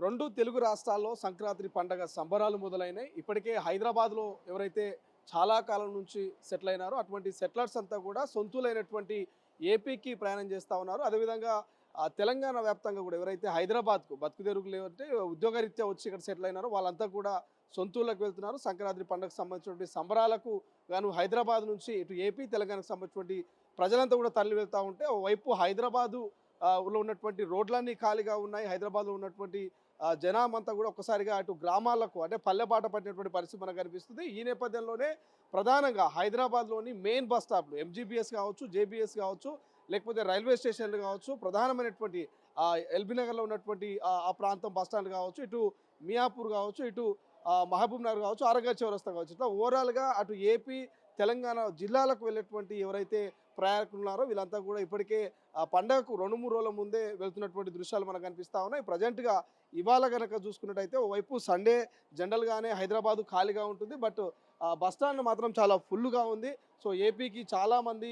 రెండు తెలుగు రాష్ట్రాల్లో సంక్రాంతి పండగ సంబరాలు మొదలైనాయి. ఇప్పటికే హైదరాబాద్‌లో ఎవరైతే చాలా కాలం నుంచి సెటిల్ అయినారో అటువంటి సెటిలర్స్ అంతా కూడా సొంతూలైనటువంటి ఏపీకి ప్రయాణం చేస్తా ఉన్నారు. అదేవిధంగా తెలంగాణ వ్యాప్తంగా కూడా ఎవరైతే హైదరాబాద్‌కు బతుకుదెరువు లేవంటే ఉద్యోగరీత్యా వచ్చి ఇక్కడ సెటిల్ అయినారో వాళ్ళంతా కూడా సొంతూళ్ళకి వెళ్తున్నారు. సంక్రాంతి పండగకు సంబంధించినటువంటి సంబరాలకు గాను హైదరాబాద్ నుంచి ఇటు ఏపీ, తెలంగాణకు సంబంధించినటువంటి ప్రజలంతా కూడా తరలి వెళ్తా ఉంటే ఓవైపు హైదరాబాదు లో ఉన్నటువంటి రోడ్లన్నీ ఖాళీగా ఉన్నాయి. హైదరాబాద్‌లో ఉన్నటువంటి జనామంతా కూడా ఒక్కసారిగా అటు గ్రామాలకు అంటే పల్లెబాట పట్టినటువంటి పరిస్థితి మనకు కనిపిస్తుంది. ఈ నేపథ్యంలోనే ప్రధానంగా హైదరాబాద్‌లోని మెయిన్ బస్ స్టాప్‌లు ఎంజీబీఎస్ కావచ్చు, జేబీఎస్ కావచ్చు, లేకపోతే రైల్వే స్టేషన్లు కావచ్చు, ప్రధానమైనటువంటి ఎల్బీ నగర్‌లో ఉన్నటువంటి ఆ ప్రాంతం బస్ స్టాండ్ కావచ్చు, ఇటు మియాపూర్ కావచ్చు, ఇటు మహబూబ్ నగర్ కావచ్చు, ఆరగా చౌరస్తా కావచ్చు. ఇట్లా ఓవరాల్‌గా అటు ఏపీ, తెలంగాణ జిల్లాలకు వెళ్ళేటువంటి ఎవరైతే ప్రయాణికులు ఉన్నారో వీళ్ళంతా కూడా ఇప్పటికే ఆ పండగకు 2, 3 రోజుల ముందే వెళ్తున్నటువంటి దృశ్యాలు మనకు కనిపిస్తా ఉన్నాయి. ప్రజెంట్‌గా ఇవాళ గనక చూసుకున్నట్టయితే ఓవైపు సండే జనరల్‌గానే హైదరాబాదు ఖాళీగా ఉంటుంది. బట్ బస్ స్టాండ్ మాత్రం చాలా ఫుల్‌గా ఉంది. సో, ఏపీకి చాలామంది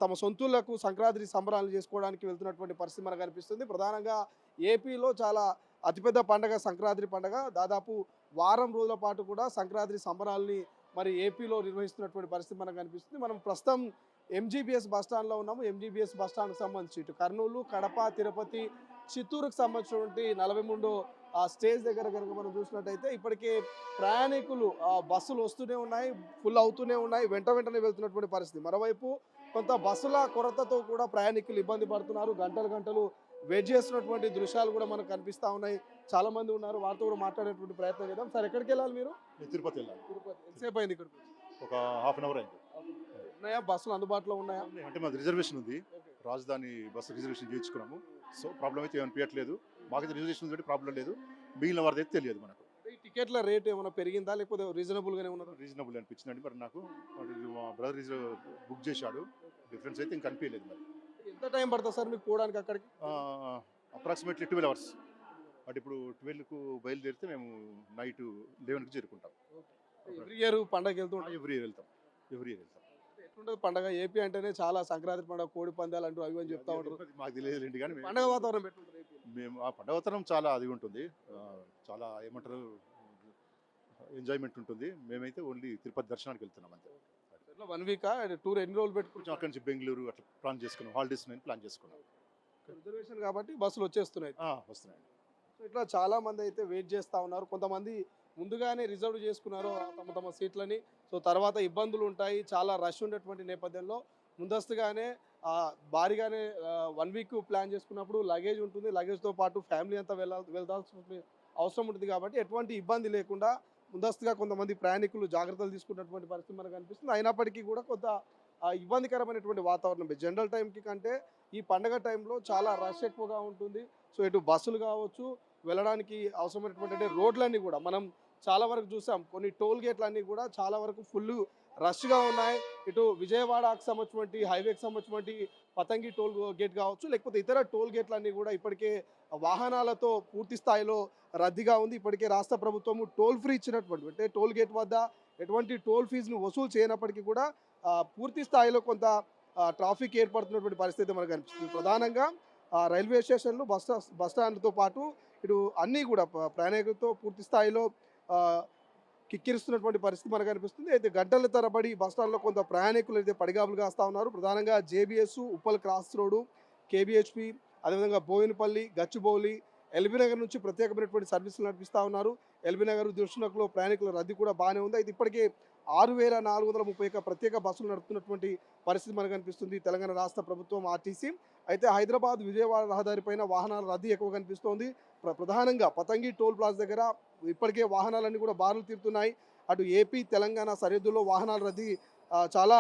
తమ సొంతూళ్లకు సంక్రాంతి సంబరాలు చేసుకోవడానికి వెళ్తున్నటువంటి పరిస్థితి మనకు కనిపిస్తుంది. ప్రధానంగా ఏపీలో చాలా అతిపెద్ద పండగ సంక్రాంతి పండగ. దాదాపు వారం రోజుల పాటు కూడా సంక్రాంతి సంబరాల్ని మరి ఏపీలో నిర్వహిస్తున్నటువంటి పరిస్థితి మనకు కనిపిస్తుంది. మనం ప్రస్తుతం ఎంజీబీఎస్ బస్ స్టాండ్‌లో ఉన్నాము. ఎంజీబీఎస్ బస్ స్టాండ్‌కి సంబంధించి ఇటు కర్నూలు, కడప, తిరుపతి, చిత్తూరుకు సంబంధించినటువంటి 43 స్టేజ్ దగ్గర కనుక మనం చూసినట్టయితే ఇప్పటికే ప్రయాణికులు బస్సులు వస్తూనే ఉన్నాయి, ఫుల్ అవుతూనే ఉన్నాయి, వెంటనే వెళ్తున్నటువంటి పరిస్థితి. మరోవైపు కొంత బస్సుల కొరతతో కూడా ప్రయాణికులు ఇబ్బంది పడుతున్నారు. గంటలు గంటలు వెయిట్ చేస్తున్నటువంటి దృశ్యాలు కూడా మనకు కనిపిస్తూ ఉన్నాయి. చాలామంది ఉన్నారు, వారితో కూడా మాట్లాడేటువంటి ప్రయత్నం చేద్దాం. సార్, ఎక్కడికి వెళ్ళాలి మీరు? నేను తిరుపతి వెళ్ళాలి. తిరుపతి. ఎంతసేపు అయింది ఇక్కడికి వచ్చి? ఒక హాఫ్ అన్ అవర్ అయింది. ఉన్నాయా బస్సులు అందుబాటులో ఉన్నాయా? అంటే మాది రిజర్వేషన్ ఉంది. ఓకే. రాజధాని బస్సు రిజర్వేషన్ చేయించుకున్నాము. సో ప్రాబ్లం అయితే ఏమనిపించట్లేదు. మాకైతే రిజర్వేషన్ ఉంది, ప్రాబ్లం లేదు. మిగిలిన వారిది అయితే తెలియదు మనకు. ఈ టికెట్ల రేట్ ఏమైనా పెరిగిందా లేకపోతే రీజనబుల్గానే ఉన్నదా? రీజనబుల్ అనిపించిందండి మరి నాకు. మరి మా బ్రదర్ బుక్ చేశాడు. డిఫరెన్స్ అయితే ఇంకా అనిపించలేదు మరి. ఎంత టైం పడుతుంది సార్ మీకు పోవడానికి అక్కడికి? Approximately 12 hours. బట్ ఇప్పుడు 12కు బయలుదేరితే మేము నైట్ 11కి చేరుకుంటాం. ఎవ్రీ ఇయర్ పండగకి వెళ్తూ ఉంటాం. ఎవ్రీ ఇయర్ వెళ్తాం. ఎట్లుంటుంది పండగ? ఏపీ అంటేనే చాలా సంక్రాంతి పండుగ, కోడి పందాలు అంటూ అవి అని చెప్తా ఉంటారు. మాకు తెలియదులేండి, కానీ పండగ వాతావరణం ఎట్లుంటుంది ఏపీలో? మేము ఆ పండగ వాతావరణం చాలా అది ఉంటుంది. చాలా ఏమంటారు, ఎంజాయ్మెంట్ ఉంటుంది. మేమైతే ఓన్లీ తిరుపతి దర్శనానికి వెళ్తున్నాం అంతే. ఎట్లా 1 వీకా టూర్ ఎన్ని రోజులు కొంచెం పెట్టుకుంటాం? అక్కడి నుంచి బెంగళూరు అట్లా ప్లాన్ చేసుకున్నాం. హాలిడేస్ నేను ప్లాన్ చేసుకున్నాం. రిజర్వేషన్ కాబట్టి బస్సులు వచ్చేస్తున్నాయి. వస్తున్నాయండి. సో ఇట్లా చాలా మంది అయితే వెయిట్ చేస్తూ ఉన్నారు. కొంతమంది ముందుగానే రిజర్వ్ చేసుకున్నారు తమ తమ సీట్లని. సో తర్వాత ఇబ్బందులు ఉంటాయి, చాలా రష్ ఉండేటువంటి నేపథ్యంలో ముందస్తుగానే భారీగానే 1 వీక్ ప్లాన్ చేసుకున్నప్పుడు లగేజ్ ఉంటుంది. లగేజ్తో పాటు ఫ్యామిలీ అంతా వెళ్ళాల్సిన అవసరం ఉంటుంది. కాబట్టి ఎటువంటి ఇబ్బంది లేకుండా ముందస్తుగా కొంతమంది ప్రయాణికులు జాగ్రత్తలు తీసుకున్నటువంటి పరిస్థితి మనకు కనిపిస్తుంది. అయినప్పటికీ కూడా కొంత ఇబ్బందికరమైనటువంటి వాతావరణం జనరల్ టైంకి కంటే ఈ పండగ టైంలో చాలా రష్ ఎక్కువగా ఉంటుంది. సో ఇటు బస్సులు కావచ్చు, వెళ్ళడానికి అవసరమైనటువంటి అంటే రోడ్లన్నీ కూడా మనం చాలా వరకు చూసాం. కొన్ని టోల్ గేట్లన్నీ కూడా చాలా వరకు ఫుల్ రష్గా ఉన్నాయి. ఇటు విజయవాడకు సంబంధించినటువంటి హైవేకి సంబంధించినటువంటి పతంగి టోల్ గేట్ కావచ్చు, లేకపోతే ఇతర టోల్ గేట్లన్నీ కూడా ఇప్పటికే వాహనాలతో పూర్తి స్థాయిలో రద్దీగా ఉంది. ఇప్పటికే రాష్ట్ర ప్రభుత్వము టోల్ ఫ్రీ ఇచ్చినటువంటి అంటే టోల్ గేట్ వద్ద ఎటువంటి టోల్ ఫీజును వసూలు చేయనప్పటికీ కూడా పూర్తి స్థాయిలో కొంత ట్రాఫిక్ ఏర్పడుతున్నటువంటి పరిస్థితి మనకు కనిపిస్తుంది. ప్రధానంగా రైల్వే స్టేషన్లు, బస్ స్టాండ్తో పాటు ఇటు అన్నీ కూడా ప్రయాణికులతో పూర్తి స్థాయిలో కిక్కిరిస్తున్నటువంటి పరిస్థితి మనకు కనిపిస్తుంది. అయితే గంటల తరబడి బస్ స్టాండ్లో కొంత ప్రయాణికులు అయితే పడిగాపులు కాస్తా ఉన్నారు. ప్రధానంగా జేబీఎస్, ఉప్పల్ క్రాస్ రోడ్డు, కేబీహెచ్పి, అదేవిధంగా బోయినపల్లి, గచ్చిబౌలి, ఎల్బీ నగర్ నుంచి ప్రత్యేకమైనటువంటి సర్వీసులు నడిపిస్తూ ఉన్నారు. ఎల్బీ నగర్ దిల్సుఖ్నగర్లో ప్రయాణికుల రద్దీ కూడా బాగానే ఉంది. అయితే ఇప్పటికే 6431 ప్రత్యేక బస్సులు నడుపుతున్నటువంటి పరిస్థితి మనకు కనిపిస్తుంది తెలంగాణ రాష్ట్ర ప్రభుత్వం ఆర్టీసీ. అయితే హైదరాబాద్ విజయవాడ రహదారిపైన వాహనాల రద్దీ ఎక్కువ కనిపిస్తోంది. ప్రధానంగా పతంగి టోల్ ప్లాజా దగ్గర ఇప్పటికే వాహనాలన్నీ కూడా బారులు తీరుతున్నాయి. అటు ఏపీ, తెలంగాణ సరిహద్దుల్లో వాహనాల రద్దీ చాలా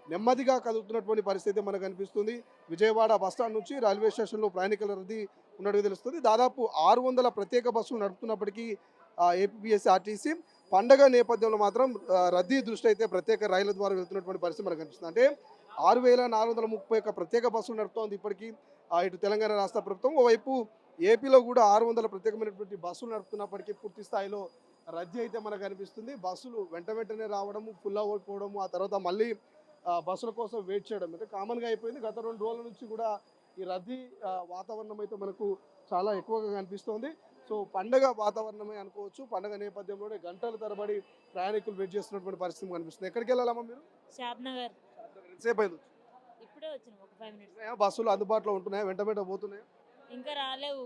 నెమ్మదిగా కదులుతున్నటువంటి పరిస్థితి మనకు కనిపిస్తుంది. విజయవాడ బస్టాండ్ నుంచి రైల్వే స్టేషన్లో ప్రయాణికుల రద్దీ ఉన్నట్టుగా తెలుస్తుంది. దాదాపు 600 ప్రత్యేక బస్సులు నడుపుతున్నప్పటికీ ఏపీఎస్ఆర్టీసీ పండగ నేపథ్యంలో మాత్రం రద్దీ దృష్టి అయితే ప్రత్యేక రైళ్ల ద్వారా వెళ్తున్నటువంటి పరిస్థితి మనకు కనిపిస్తుంది. అంటే 6431 ప్రత్యేక బస్సులు నడుపుతోంది ఇప్పటికీ ఇటు తెలంగాణ రాష్ట్ర ప్రభుత్వం. ఓవైపు ఏపీలో కూడా 600 ప్రత్యేకమైనటువంటి బస్సులు నడుపుతున్నప్పటికీ పూర్తి స్థాయిలో రద్దీ అయితే మనకు కనిపిస్తుంది. బస్సులు వెంటనే రావడము, ఫుల్ అయిపోవడము, ఆ తర్వాత మళ్ళీ బస్సుల కోసం వెయిట్ చేయడం అంటే కామన్గా అయిపోయింది. గత 2 రోజుల నుంచి కూడా ఈ రద్దీ వాతావరణం అయితే మనకు చాలా ఎక్కువగా కనిపిస్తోంది. సో పండగ వాతావరణమే అనుకోవచ్చు. పండగ నేపథ్యంలోనే గంటల తరబడి ప్రయాణికులు వెయిట్ చేస్తున్నటువంటి పరిస్థితి కనిపిస్తుంది. ఎక్కడికి వెళ్ళాలమ్మా మీరు? షాద్ నగర్. ఎంతసేపు అయింది? ఇప్పుడే వచ్చిన ఒక 5 మినిట్స్. ఉన్నాయా బస్సులు అందుబాటులో ఉంటున్నాయా? వెంట వెంట పోతున్నాయా? ఇంకా రాలేవు.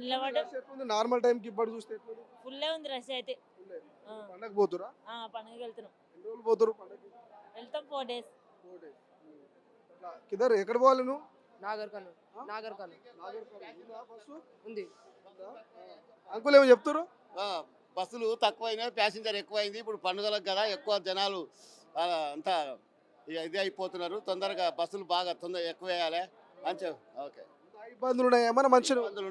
నిలబడ్డ రష్ ఎట్లుంది? నార్మల్ టైంకి ఇప్పటి చూస్తే ఎట్లుంది? ఫుల్లే ఉంది రష్ అయితే. ఆ, పండగ పోతురా? పండుగకి వెళ్తున్నాం. ఎన్ని రోజులు పోతురు పండగకి? వెళ్తాం 4 days. 4 days. ఇట్లా కిదర్ ఎక్కడ పోవాలి నువ్వు? నాగర్ కర్నూలు. నాగర్కర్నూల్ ఉందా బస్సు? ఉంది. ఉందా? అంకుల్ ఏమో చెప్తారు? బస్సులు తక్కువైనాయి, ప్యాసింజర్ ఎక్కువైంది. ఇప్పుడు పండుగలకు కదా ఎక్కువ జనాలు అంతా ఇది అయిపోతున్నారు. తొందరగా బస్సులు బాగా ఎక్కువ వేయాలి అని ఓకే. ఇబ్బందులు ఉన్నాయి ఏమన్నా మంచిగా ఇబ్బందులు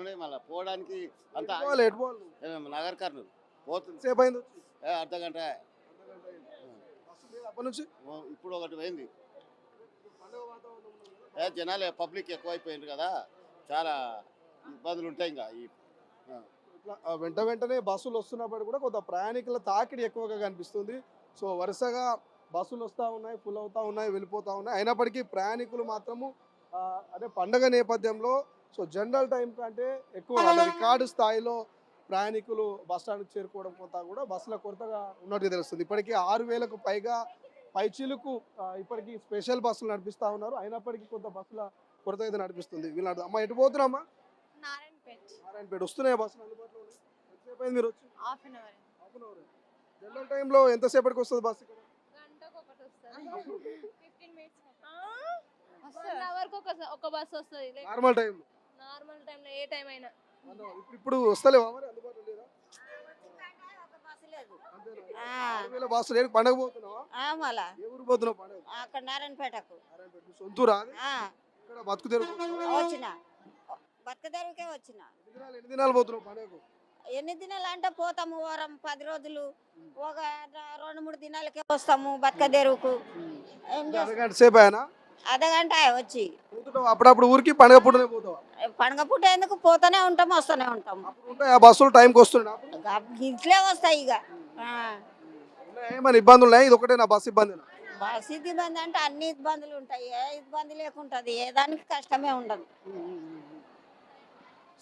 ఉన్నాయి మళ్ళీ పోవడానికి అంతా ఎటు పోవాలి నువ్వు? నగర్ కర్నూలు పోతుంది. సేపు అయింది వచ్చి? అర్ధ గంట బస్సు లేదు అప్పటి నుంచి? ఇప్పుడు ఒకటి పోయింది. పండగ వాతావరణం ఉంది కదా? జనాలు పబ్లిక్ ఎక్కువైపోయింది కదా, చాలా ఇబ్బందులు ఉంటాయి. ఇంకా ఇట్లా వెంట వెంటనే బస్సులు వస్తున్నప్పుడు కూడా కొంత ప్రయాణికుల తాకిడి ఎక్కువగా కనిపిస్తుంది. సో వరుసగా బస్సులు వస్తూ ఉన్నాయి, ఫుల్ అవుతూ ఉన్నాయి, వెళ్ళిపోతూ ఉన్నాయి. అయినప్పటికీ ప్రయాణికులు మాత్రము అదే పండగ నేపథ్యంలో సో జనరల్ టైం కంటే ఎక్కువ రికార్డు స్థాయిలో ప్రయాణికులు బస్ స్టాండ్కి చేరుకోవడం కొంత కూడా బస్సుల కొరతగా ఉన్నట్టు తెలుస్తుంది. ఇప్పటికీ 6,000కు పైగా పైచీలకు ఇప్పటికీ స్పెషల్ బస్సులు నడిపిస్తూ ఉన్నారు. అయినప్పటికీ కొంత బస్సుల కొరత అయితే నడిపిస్తుంది. వీళ్ళు అమ్మ ఎటు పోతున్నామ్మా? నారాయణపేట వస్తున్నాయి బస్సులు అందుబాటులో ఉన్నాయి. ఎంతసేపు అయింది మీరు వచ్చి? Half an hour. Half an hour. General టైంలో ఎంతసేపటికి వస్తుంది బస్సు ఇక్కడ? గంటకు ఒకటి వస్తుంది. 15 మినిట్స్. 1 అవర్ ఒక బస్ వస్తుంది. నార్మల్ టైంలో? నార్మల్ టైంలో ఏ టైం అయినా. ఇప్పుడు వస్తలేవా మరి? అందుబాటులో లేదా? అంతేనా? 6,000 బస్సు లేదు. పండగ పోతున్నావా? మళ్ళా ఏ ఊరు పోతున్నావు పండగ? అక్కడ నారాయణపేటకు నారాయణపేట. మీ సొంతూరా అది? ఆ, ఇక్కడ బతుకు తెరువు వచ్చిన బతకదెరువుకే వచ్చిన. ఎన్ని దినాలు పోతున్నావు పండగకు? ఎన్ని దినాలు అంటే పోతాము వారం 10 రోజులు, ఒక 2-3 దినాలకే వస్తాము బతకదెరువుకు. ఏం చేస్తాం? అరగంట సేపు అయినా అర్ధగంట వచ్చి పోతున్నావు? అప్పుడప్పుడు ఊరికి పండగ పూటనే పోతావా? పండగ పూట ఎందుకు పోతూనే ఉంటాము, వస్తూనే ఉంటాము. అప్పుడు ఉంటాయి ఆ బస్సులు టైంకి వస్తున్నాయి అప్పుడు? ఇంట్లో వస్తాయి ఇక. ఏమైనా ఇబ్బందులు ఉన్నాయి? ఇది ఒకటే నా బస్సు ఇబ్బంది? బస్ ఇబ్బంది అంటే అన్ని ఇబ్బందులు ఉంటాయి, ఏ ఇబ్బంది లేకుంటది, ఏ దానికి కష్టమే ఉండదు.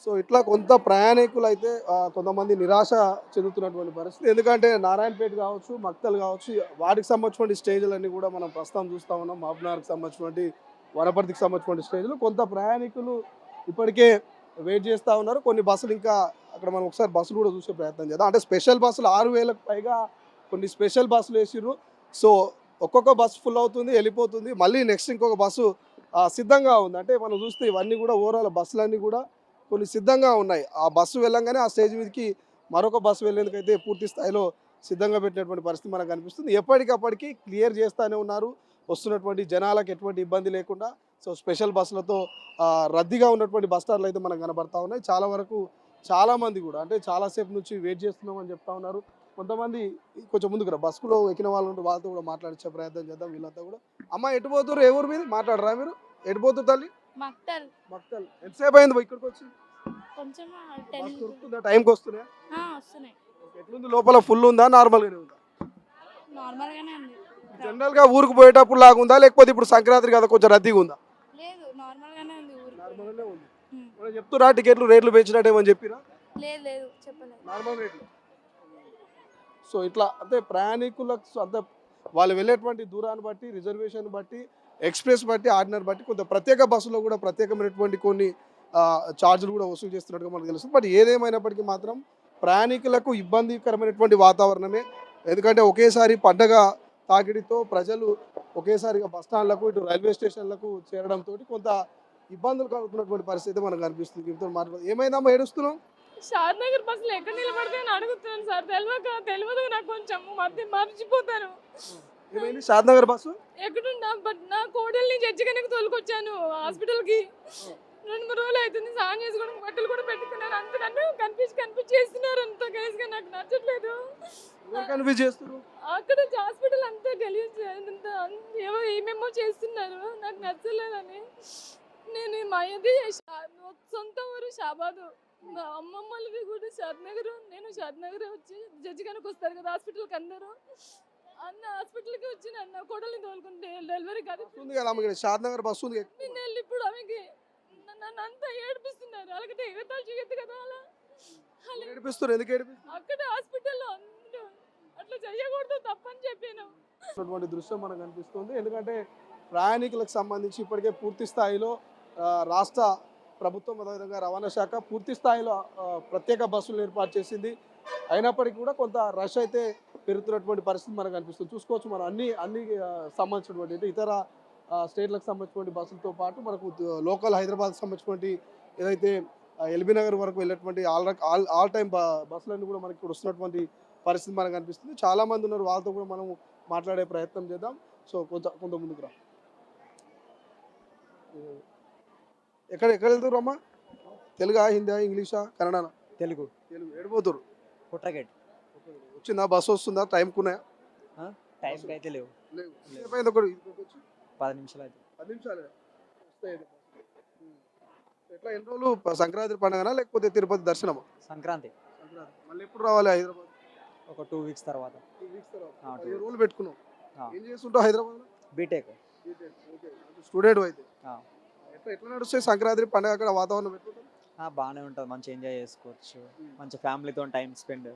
సో ఇట్లా కొంత ప్రయాణికులు అయితే కొంతమంది నిరాశ చెందుతున్నటువంటి పరిస్థితి. ఎందుకంటే నారాయణపేట కావచ్చు, మక్తల్ కావచ్చు, వాటికి సంబంధించిన స్టేజ్లన్నీ కూడా మనం ప్రస్తుతం చూస్తూ ఉన్నాం. మహబూబ్నగర్కి సంబంధించినటువంటి, వనపర్తికి సంబంధించినటువంటి స్టేజ్లు కొంత ప్రయాణికులు ఇప్పటికే వెయిట్ చేస్తూ ఉన్నారు. కొన్ని బస్సులు ఇంకా అక్కడ మనం ఒకసారి బస్సులు కూడా చూసే ప్రయత్నం చేద్దాం. అంటే స్పెషల్ బస్సులు 6,000కు పైగా కొన్ని స్పెషల్ బస్సులు వేసిర్రు. సో ఒక్కొక్క బస్సు ఫుల్ అవుతుంది, వెళ్ళిపోతుంది. మళ్ళీ నెక్స్ట్ ఇంకొక బస్సు సిద్ధంగా ఉంది. అంటే మనం చూస్తే ఇవన్నీ కూడా ఓవరాల్ బస్సులన్నీ కూడా కొన్ని సిద్ధంగా ఉన్నాయి. ఆ బస్సు వెళ్ళంగానే ఆ స్టేజ్ మీదకి మరొక బస్సు వెళ్ళేందుకైతే పూర్తి స్థాయిలో సిద్ధంగా పెట్టినటువంటి పరిస్థితి మనకు కనిపిస్తుంది. ఎప్పటికప్పటికి క్లియర్ చేస్తూనే ఉన్నారు, వస్తున్నటువంటి జనాలకు ఎటువంటి ఇబ్బంది లేకుండా. సో స్పెషల్ బస్సులతో రద్దీగా ఉన్నటువంటి బస్ స్టాండ్లు అయితే మనకు కనబడతా ఉన్నాయి. చాలా వరకు చాలామంది కూడా అంటే చాలాసేపు నుంచి వెయిట్ చేస్తున్నామని చెప్తా ఉన్నారు. కొంతమంది కొంచెం ముందుకు బస్సులో ఎక్కిన వాళ్ళు ఉంటే వాళ్ళతో కూడా మాట్లాడించే ప్రయత్నం చేద్దాం. వీళ్ళంతా కూడా అమ్మ ఎటు పోతున్నారు? ఏ ఊరు మీద మాట్లాడరా మీరు? ఎటు పోతురు తల్లి? మక్తల్. మక్తల్. ఎంతసేపు అయింది ఇక్కడికి వచ్చి? కొంచెం బస్ దొరుకుతుందా? టైంకి వస్తున్నాయా? వస్తున్నాయి. ఎట్లుంది? లోపల ఫుల్ ఉందా, నార్మల్గానే ఉందా? నార్మల్ గానే ఉంది. జనరల్ గా ఊరికి పోయేటప్పుడు లాగా ఉందా, లేకపోతే ఇప్పుడు సంక్రాంతి కదా కొంచెం రద్దీగా ఉందా? లేదు, నార్మల్ గానే ఉంది. నార్మల్గానే ఉంది. మనం చెప్తున్నా టికెట్లు రేట్లు పెంచినట్టేమని చెప్పినా? లేదు లేదు, చెప్పలేదు. నార్మల్ రేట్లు. సో ఇట్లా అంటే ప్రయాణికులకు అంత వాళ్ళు వెళ్ళేటువంటి దూరాన్ని బట్టి, రిజర్వేషన్ బట్టి, ఎక్స్ప్రెస్ బట్టి, ఆర్డినరీ బట్టి కొంత ప్రత్యేక బస్సులో కూడా ప్రత్యేకమైనటువంటి కొన్ని ఛార్జీలు కూడా వసూలు చేస్తున్నట్టుగా మనకు తెలుస్తుంది. బట్ ఏదేమైనప్పటికీ మాత్రం ప్రయాణికులకు ఇబ్బందికరమైనటువంటి వాతావరణమే. ఎందుకంటే ఒకేసారి పండగ తాకిడితో ప్రజలు ఒకేసారిగా బస్ స్టాండ్లకు, ఇటు రైల్వే స్టేషన్లకు చేరడంతో కొంత ఇబ్బందులు కలుగుతున్నటువంటి పరిస్థితి మనకు కనిపిస్తుంది. ఏమైందమ్మా ఏడుస్తున్నాం? షాద్ నగర్ బస్సులు ఎక్కడ నిలబడితే అని అడుగుతున్నాను సార్. తెలియదు నాకు, కొంచెం మర్చిపోతాను. ఏమైంది? షాద్ నగర్ బస్సు ఎక్కడున్నా బట్ నా కోడల్ని జడ్జిగానే తోలుకొచ్చాను హాస్పిటల్కి. 2-3 రోజులు అవుతుంది. స్నానం చేసుకోవడానికి బట్టలు కూడా పెట్టుకున్నారు. అంతకన్నా కనిపించి చేస్తున్నారు. అంత కేసుగా నాకు నచ్చట్లేదు. కన్ఫ్యూజ్ చేస్తున్నారు అక్కడ హాస్పిటల్ అంతా గలీజ్, ఏమేమో చేస్తున్నారు. నాకు నచ్చలేదని నేను మా సొంత ఊరు షాబాదు, మా అమ్మమ్మలది కూడా షాద్ నగర్. నేను షాద్ నగర్ వచ్చి జడ్జిగానికి వస్తారు కదా హాస్పిటల్కి అందరూ. అన్న హాస్పిటల్కి వచ్చిన అన్న కోడల్ని తోలుకుంటే డెలివరీ కాదు. ఉంది కదా ఆమె షాద్ నగర్ బస్సు ఉంది. నిన్న వెళ్ళి ఇప్పుడు ఆమెకి నన్ను అంతా ఏడిపిస్తున్నారు. అలాగే ఎగతాలు చేయొద్దు కదా అలా. ఏడిపిస్తారు, ఎందుకు ఏడిపిస్తారు? అక్కడ హాస్పిటల్లో అందరూ అట్లా చేయకూడదు, తప్పని చెప్పాను. అటువంటి దృశ్యం మనకు కనిపిస్తుంది. ఎందుకంటే ప్రయాణికులకు సంబంధించి ఇప్పటికే పూర్తి స్థాయిలో రాష్ట్ర ప్రభుత్వం అదేవిధంగా రవాణా శాఖ పూర్తి స్థాయిలో ప్రత్యేక బస్సులు ఏర్పాటు చేసింది. అయినప్పటికీ కూడా కొంత రష్ అయితే పెరుగుతున్నటువంటి పరిస్థితి మనకు కనిపిస్తుంది. చూసుకోవచ్చు మనం అన్ని సంబంధించినటువంటి అంటే ఇతర స్టేట్లకు సంబంధించినటువంటి బస్సులతో పాటు మనకు లోకల్ హైదరాబాద్కి సంబంధించినటువంటి ఏదైతే ఎల్బీ నగర్ వరకు వెళ్ళేటువంటి ఆల్ టైమ్ బస్సులన్నీ కూడా మనకి ఇప్పుడు వస్తున్నటువంటి పరిస్థితి మనకు కనిపిస్తుంది. చాలామంది ఉన్నారు, వాళ్ళతో కూడా మనం మాట్లాడే ప్రయత్నం చేద్దాం. సో కొంత ముందుకు రా. ఎక్కడ వెళ్తారు అమ్మా? తెలుగా, హిందీ, ఇంగ్లీషా, కన్నడనా? తెలుగు. ఏడిపోతారు? పుట్రగేట్. వచ్చిందా బస్సు? వస్తుందా? టైంకి ఉన్నాయా? టైంకి అయితే లేవు. 10 నిమిషాలు అయితే. 10 నిమిషాలే వస్తాయి. ఎట్లా ఎన్ని రోజులు సంక్రాంతి పండుగనా లేకపోతే తిరుపతి దర్శనమా? సంక్రాంతి. మళ్ళీ ఎప్పుడు రావాలి హైదరాబాద్? ఒక 2 వీక్స్ తర్వాత. 2 వీక్స్ తర్వాత. 2 10 రోజులు పెట్టుకున్నావు. ఆ. ఏం చేస్తుంటావు హైదరాబాద్లో? బీటెక్. స్టూడెంట్ అయితే ఆ. ఎట్లా నడుస్తాయి సంక్రాంతి పండుగ అక్కడ వాతావరణం పెట్టుకుంటారు? బాగానే ఉంటుంది, మంచి ఎంజాయ్ చేసుకోవచ్చు, మంచి ఫ్యామిలీతో టైం స్పెండ్.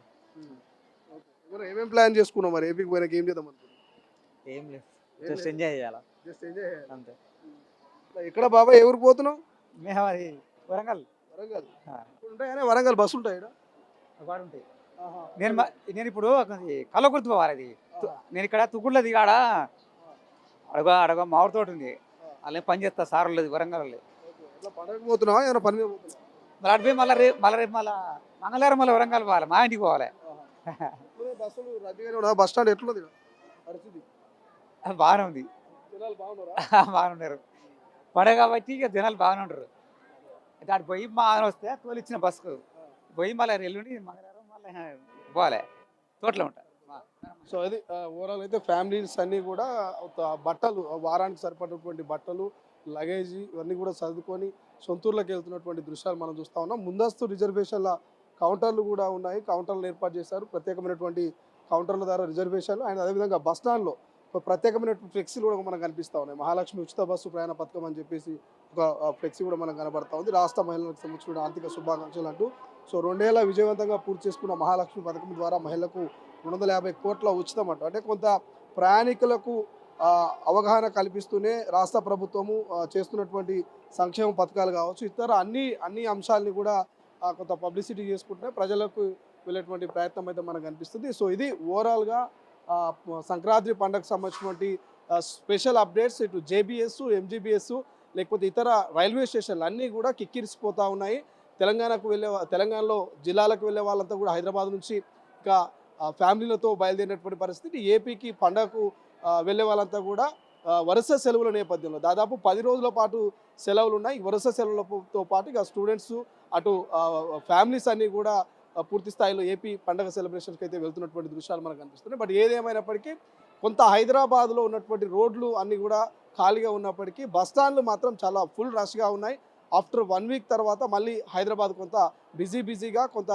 ఏమేమి ప్లాన్ చేసుకున్నావు మరి? ఏపీకి పోయినాక ఏం చేద్దాం అనుకుంటున్నావు? ఏం లేదు, జస్ట్ ఎంజాయ్ చేయాలా జస్ట్ ఎంజాయ్ అంతే. ఎక్కడ బాబాయ్, ఏ ఊరికి పోతున్నావు? మేము అది వరంగల్. వరంగల్. ఆ. ఉంటాయనే వరంగల్ బస్సు ఉంటాయి ఈడ? ఒకటి ఉంటాయి. నేను ఇప్పుడు కల్లకుర్తి పోవాలి. అది నేను ఇక్కడ తుగుళ్ళది దిగాడ అడగ మామిడి తోట ఉంది, అలా పని చేస్తా సార్ లేదు వరంగల్. పండగ పోతున్నావా ఏమైనా పని మీద పోతున్నావా? మళ్ళీ అడిపోయి రేపు మంగళవారం మళ్ళీ వరంగల్ పోవాలి, మా ఇంటికి పోవాలి. బస్సులు రద్దీగానే ఉన్నా? బస్ స్టాండ్ ఎట్లున్నది పరిస్థితి? బాగానే ఉంది, జనాలు బాగున్నారా? బాగానే ఉన్నారు. పండగ కాబట్టి ఇక జనాలు బాగానే ఉంటారు. అయితే అటు పోయి మా ఆయన వస్తే తోలిచ్చిన బస్సుకు పోయి మళ్ళీ ఎల్లుండి మంగళవారం మళ్ళీ పోవాలి, తోటలో ఉంటా. సో అది ఓవరాల్ అయితే ఫ్యామిలీస్ అన్నీ కూడా బట్టలు వారానికి సరిపడినటువంటి బట్టలు, లగేజ్ ఇవన్నీ కూడా చదువుకొని సొంతూరులోకి వెళ్తున్నటువంటి దృశ్యాలు మనం చూస్తూ ఉన్నాం. ముందస్తు రిజర్వేషన్ల కౌంటర్లు కూడా ఉన్నాయి, కౌంటర్లు ఏర్పాటు చేశారు, ప్రత్యేకమైనటువంటి కౌంటర్ల ద్వారా రిజర్వేషన్లు. అండ్ అదేవిధంగా బస్ స్టాండ్లో ఒక ప్రత్యేకమైనటువంటి ఫ్లెక్సీలు కూడా మనకు కనిపిస్తూ ఉన్నాయి. మహాలక్ష్మి ఉచిత బస్సు ప్రయాణ పథకం అని చెప్పేసి ఒక ఫ్లెక్సీ కూడా మనకు కనబడతా ఉంది. రాష్ట్ర మహిళలకు సంబంధించిన ఆర్థిక శుభాకాంక్షలు అంటూ. సో 2 ఏళ్ల విజయవంతంగా పూర్తి చేసుకున్న మహాలక్ష్మి పథకం ద్వారా మహిళలకు 250 కోట్ల ఉచితం అంట. అంటే కొంత ప్రయాణికులకు అవగాహన కల్పిస్తూనే రాష్ట్ర ప్రభుత్వము చేస్తున్నటువంటి సంక్షేమ పథకాలు కావచ్చు, ఇతర అన్ని అంశాలని కూడా కొంత పబ్లిసిటీ చేసుకుంటే ప్రజలకు వెళ్ళేటువంటి ప్రయత్నం అయితే మనకు కనిపిస్తుంది. సో ఇది ఓవరాల్గా సంక్రాంతి పండుగకు సంబంధించినటువంటి స్పెషల్ అప్డేట్స్. ఇటు జేబీఎస్, ఎంజీబీఎస్ లేకపోతే ఇతర రైల్వే స్టేషన్లు అన్నీ కూడా కిక్కిరిసిపోతూ ఉన్నాయి. తెలంగాణలో జిల్లాలకు వెళ్ళే వాళ్ళంతా కూడా హైదరాబాద్ నుంచి ఇంకా ఫ్యామిలీలతో బయలుదేరినటువంటి పరిస్థితి. ఏపీకి పండగకు వెళ్ళే వాళ్ళంతా కూడా వరుస సెలవుల నేపథ్యంలో దాదాపు 10 రోజుల పాటు సెలవులు ఉన్నాయి. వరుస సెలవులతో పాటు ఇక స్టూడెంట్స్ అటు ఫ్యామిలీస్ అన్నీ కూడా పూర్తి స్థాయిలో ఏపీ పండగ సెలబ్రేషన్స్కి అయితే వెళ్తున్నటువంటి దృశ్యాలు మనకు కనిపిస్తున్నాయి. బట్ ఏదేమైనప్పటికీ కొంత హైదరాబాద్లో ఉన్నటువంటి రోడ్లు అన్నీ కూడా ఖాళీగా ఉన్నప్పటికీ బస్ స్టాండ్లు మాత్రం చాలా ఫుల్ రష్గా ఉన్నాయి. ఆఫ్టర్ 1 వీక్ తర్వాత మళ్ళీ హైదరాబాద్ కొంత బిజీగా కొంత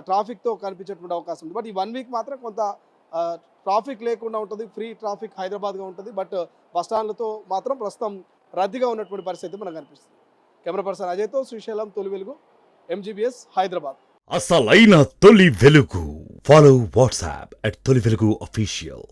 ట్రాఫిక్తో కనిపించేటువంటి అవకాశం ఉంది. బట్ ఈ 1 వీక్ మాత్రం కొంత ట్రాఫిక్ లేకుండా ఉంటుంది, ఫ్రీ ట్రాఫిక్ హైదరాబాద్గా ఉంటుంది. బట్ బస్ స్టాండ్లతో మాత్రం ప్రస్తుతం రద్దీగా ఉన్నటువంటి పరిస్థితి మనకు కనిపిస్తుంది. కెమెరా పర్సన్ అజయ్తో శ్రీశైలం, తొలి వెలుగు, ఎంజీబీఎస్, హైదరాబాద్. అసలైన తొలి వెలుగు. ఫాలో వాట్సాప్ @తొలి వెలుగు official.